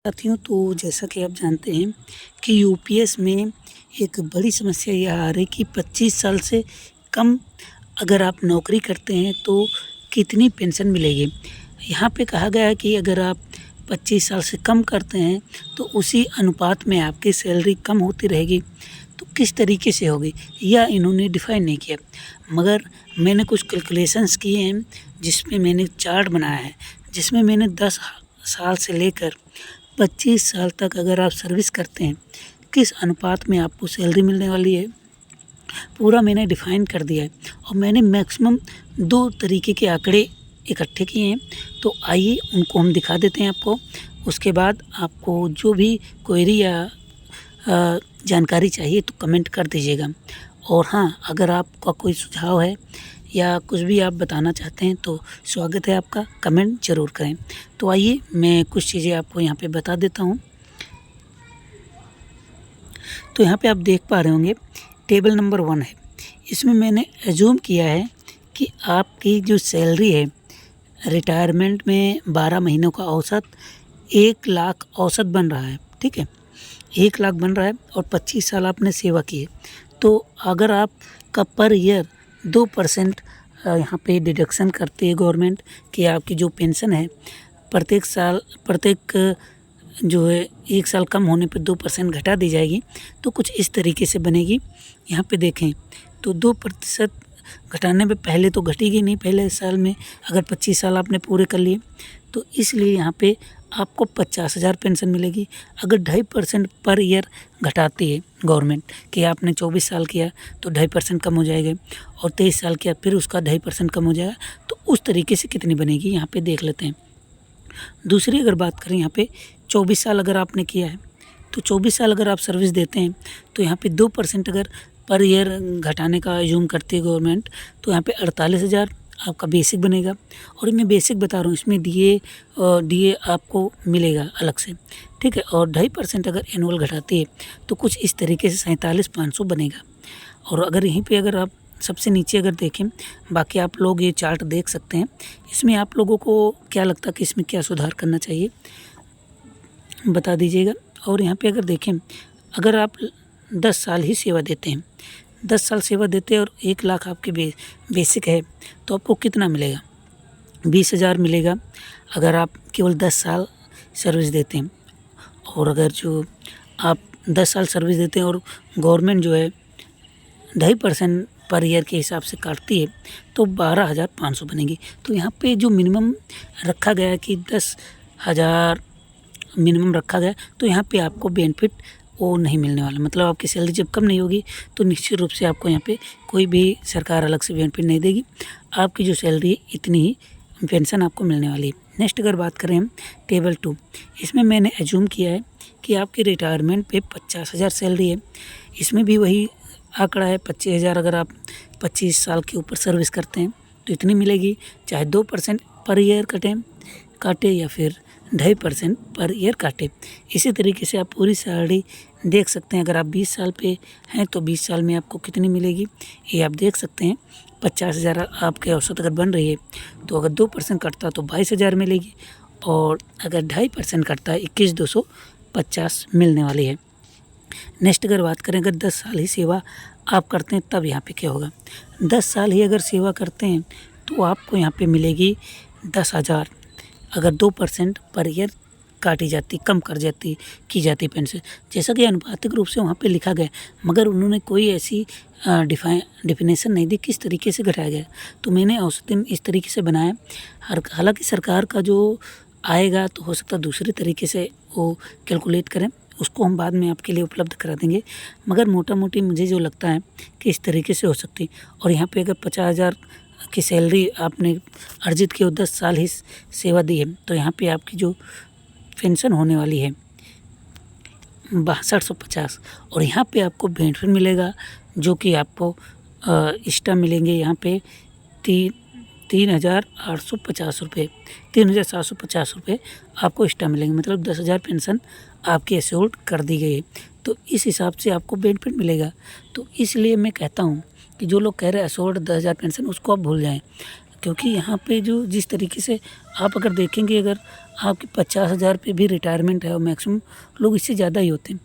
साथियों, तो जैसा कि आप जानते हैं कि यूपीएस में एक बड़ी समस्या यह आ रही कि 25 साल से कम अगर आप नौकरी करते हैं तो कितनी पेंशन मिलेगी। यहाँ पे कहा गया है कि अगर आप 25 साल से कम करते हैं तो उसी अनुपात में आपकी सैलरी कम होती रहेगी। तो किस तरीके से होगी यह इन्होंने डिफ़ाइन नहीं किया, मगर मैंने कुछ कैलकुलेशंस किए हैं जिसमें मैंने चार्ट बनाया है, जिसमें मैंने 10 साल से लेकर 25 साल तक अगर आप सर्विस करते हैं किस अनुपात में आपको सैलरी मिलने वाली है, पूरा मैंने डिफ़ाइन कर दिया है। और मैंने मैक्सिमम 2 तरीके के आंकड़े इकट्ठे किए हैं, तो आइए उनको हम दिखा देते हैं आपको। उसके बाद आपको जो भी क्वेरी या जानकारी चाहिए तो कमेंट कर दीजिएगा। और हाँ, अगर आपका कोई सुझाव है या कुछ भी आप बताना चाहते हैं तो स्वागत है आपका, कमेंट ज़रूर करें। तो आइए मैं कुछ चीज़ें आपको यहाँ पे बता देता हूँ। तो यहाँ पे आप देख पा रहे होंगे टेबल नंबर 1 है। इसमें मैंने एज्यूम किया है कि आपकी जो सैलरी है रिटायरमेंट में 12 महीनों का औसत 1 लाख औसत बन रहा है, ठीक है। 1 लाख बन रहा है और 25 साल आपने सेवा की है। तो अगर आपका पर ईयर 2% यहाँ पे डिडक्शन करती है गवर्नमेंट कि आपकी जो पेंशन है प्रत्येक जो है 1 साल कम होने पे 2% घटा दी जाएगी। तो कुछ इस तरीके से बनेगी। यहाँ पे देखें तो 2% घटाने पे पहले तो घटेगी नहीं, पहले साल में अगर 25 साल आपने पूरे कर लिए तो इसलिए यहाँ पे आपको 50,000 पेंशन मिलेगी। अगर 2.5% पर ईयर घटाती है गवर्नमेंट कि आपने 24 साल किया तो 2.5% कम हो जाएगा और 23 साल किया फिर उसका 2.5% कम हो जाएगा, तो उस तरीके से कितनी बनेगी यहाँ पे देख लेते हैं। दूसरी अगर बात करें यहाँ पे 24 साल अगर आपने किया है तो 24 साल अगर आप सर्विस देते हैं तो यहाँ पे 2% अगर पर ईयर घटाने का एज्यूम करती है गवर्नमेंट तो यहाँ पे 48,000 आपका बेसिक बनेगा। और मैं बेसिक बता रहा हूँ, इसमें डीए आपको मिलेगा अलग से, ठीक है। और 2.5% अगर एनुअल घटाती है तो कुछ इस तरीके से 47,500 बनेगा। और अगर यहीं पे अगर आप सबसे नीचे अगर देखें, बाकी आप लोग ये चार्ट देख सकते हैं, इसमें आप लोगों को क्या लगता है कि इसमें क्या सुधार करना चाहिए बता दीजिएगा। और यहाँ पे अगर देखें, अगर आप 10 साल ही सेवा देते हैं, 10 साल सेवा देते हैं और 1 लाख आपके बेसिक है तो आपको कितना मिलेगा, 20,000 मिलेगा अगर आप केवल 10 साल सर्विस देते हैं। और अगर जो आप 10 साल सर्विस देते हैं और गवर्नमेंट जो है 2.5% पर ईयर के हिसाब से काटती है तो 12,500 बनेगी। तो यहाँ पे जो मिनिमम रखा गया है कि 10,000 मिनिमम रखा गया, तो यहाँ पे आपको बेनिफिट वो नहीं मिलने वाला। मतलब आपकी सैलरी जब कम नहीं होगी तो निश्चित रूप से आपको यहाँ पे कोई भी सरकार अलग से बेनिफिट नहीं देगी। आपकी जो सैलरी है इतनी ही पेंशन आपको मिलने वाली है। नेक्स्ट अगर बात करें हम टेबल 2, इसमें मैंने एज्यूम किया है कि आपकी रिटायरमेंट पे 50,000 सैलरी है। इसमें भी वही आंकड़ा है 25,000 अगर आप 25 साल के ऊपर सर्विस करते हैं तो इतनी मिलेगी, चाहे 2% पर ईयर काटे या फिर 2.5% पर ईयर काटे। इसी तरीके से आप पूरी सैलरी देख सकते हैं। अगर आप 20 साल पे हैं तो 20 साल में आपको कितनी मिलेगी ये आप देख सकते हैं। 50,000 आपके औसत अगर बन रही है तो अगर 2% कटता तो 22,000 मिलेगी और अगर 2.5% कटता है 21,250 मिलने वाली है। नेक्स्ट अगर बात करें, अगर 10 साल ही सेवा आप करते हैं तब यहाँ पे क्या होगा। 10 साल ही अगर सेवा करते हैं तो आपको यहाँ पे मिलेगी 10,000 अगर 2% पर ईयर काटी जाती कम की जाती पेंशन, जैसा कि अनुपातिक रूप से वहाँ पे लिखा गया, मगर उन्होंने कोई ऐसी डिफिनेशन नहीं दी किस तरीके से घटाया गया। तो मैंने औसतन इस तरीके से बनाया। हालांकि सरकार का जो आएगा तो हो सकता है दूसरे तरीके से वो कैलकुलेट करें, उसको हम बाद में आपके लिए उपलब्ध करा देंगे, मगर मोटा मोटी मुझे जो लगता है कि इस तरीके से हो सकती है। और यहाँ पे अगर 50,000 की सैलरी आपने अर्जित की और 10 साल ही सेवा दी है तो यहाँ पे आपकी जो पेंशन होने वाली है 6250। और यहाँ पे आपको बेनिफिट मिलेगा जो कि आपको एक्स्ट्रा मिलेंगे यहाँ पे 3,850 रुपये, 3,750 रुपये आपको एक्स्ट्रा मिलेंगे। मतलब 10,000 पेंशन आपकी एश्योर्ड कर दी गई है, तो इस हिसाब से आपको बेनिफिट मिलेगा। तो इसलिए मैं कहता हूँ कि जो लोग कह रहे हैं एश्योर्ड 10,000 पेंशन, उसको आप भूल जाएं। क्योंकि यहाँ पे जो जिस तरीके से आप अगर देखेंगे, अगर आपके 50,000 पे भी रिटायरमेंट है और मैक्सिमम लोग इससे ज़्यादा ही होते हैं,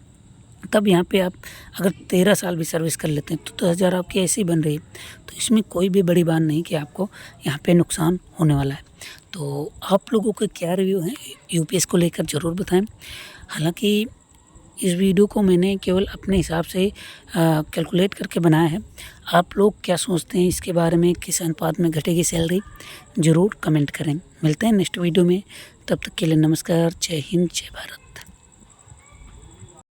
तब यहाँ पे आप अगर 13 साल भी सर्विस कर लेते हैं तो 10,000 आपकी ऐसे ही बन रही है। तो इसमें कोई भी बड़ी बात नहीं कि आपको यहाँ पे नुकसान होने वाला है। तो आप लोगों के क्या रिव्यू हैं यूपीएस को लेकर, ज़रूर बताएं। हालांकि इस वीडियो को मैंने केवल अपने हिसाब से कैलकुलेट करके बनाया है। आप लोग क्या सोचते हैं इसके बारे में, किस अनुपात में घटेगी सैलरी, ज़रूर कमेंट करें। मिलते हैं नेक्स्ट वीडियो में, तब तक के लिए नमस्कार, जय हिंद, जय भारत।